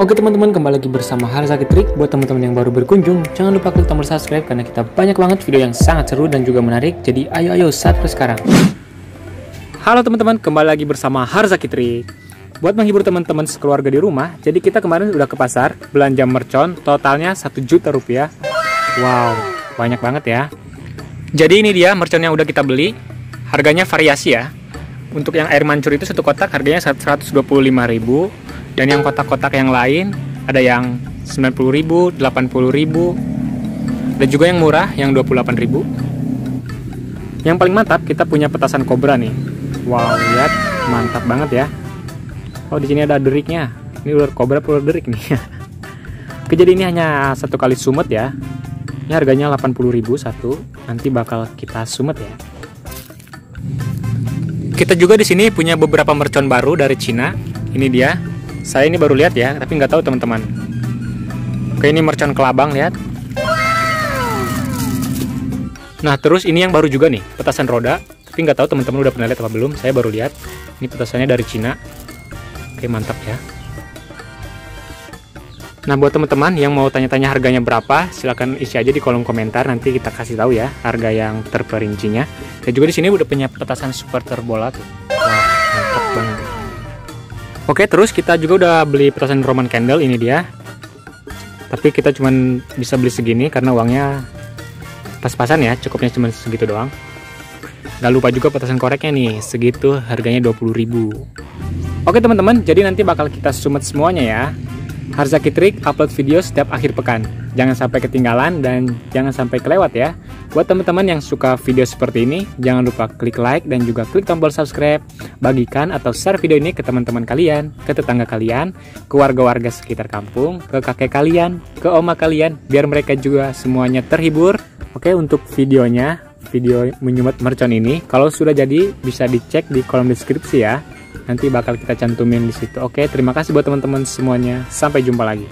Oke teman-teman, kembali lagi bersama Harzaki Trik. Buat teman-teman yang baru berkunjung, jangan lupa klik tombol subscribe karena kita banyak banget video yang sangat seru dan juga menarik. Jadi ayo subscribe sekarang. Halo teman-teman, kembali lagi bersama Harzaki Trik. Buat menghibur teman-teman sekeluarga di rumah, jadi kita kemarin udah ke pasar belanja mercon, totalnya 1 juta rupiah. Wow, banyak banget ya. Jadi ini dia mercon yang udah kita beli. Harganya variasi ya. Untuk yang air mancur itu satu kotak harganya 125.000. Dan yang kotak-kotak yang lain ada yang 90.000, 80.000, dan juga yang murah yang 28.000. Yang paling mantap kita punya petasan kobra nih. Wow, lihat mantap banget ya. Oh, di sini ada deriknya. Ini ular kobra ular derik nih. Oke, jadi ini hanya satu kali sumet ya. Ini harganya 80.000 satu. Nanti bakal kita sumet ya. Kita juga di sini punya beberapa mercon baru dari Cina. Ini dia. Saya ini baru lihat ya, tapi nggak tahu teman-teman. Oke, ini mercon kelabang, lihat. Nah, terus ini yang baru juga nih, petasan roda. Tapi nggak tahu teman-teman udah pernah lihat apa belum. Saya baru lihat. Ini petasannya dari Cina. Oke, mantap ya. Nah, buat teman-teman yang mau tanya-tanya harganya berapa, silahkan isi aja di kolom komentar. Nanti kita kasih tahu ya harga yang terperincinya. Dan juga di sini udah punya petasan super terbola tuh. Wah, mantap banget. Oke, terus kita juga udah beli petasan Roman candle, ini dia. Tapi kita cuman bisa beli segini karena uangnya pas-pasan ya, cukupnya cuma segitu doang. Gak lupa juga petasan koreknya nih, segitu harganya 20.000. Oke teman-teman, jadi nanti bakal kita sumet semuanya ya. Harzaki Trik upload video setiap akhir pekan. Jangan sampai ketinggalan dan jangan sampai kelewat ya. Buat teman-teman yang suka video seperti ini, jangan lupa klik like dan juga klik tombol subscribe. Bagikan atau share video ini ke teman-teman kalian, ke tetangga kalian, ke warga-warga sekitar kampung, ke kakek kalian, ke oma kalian, biar mereka juga semuanya terhibur. Oke, untuk videonya, video menyumet mercon ini, kalau sudah jadi bisa dicek di kolom deskripsi ya. Nanti bakal kita cantumin di situ. Oke, terima kasih buat teman-teman semuanya. Sampai jumpa lagi.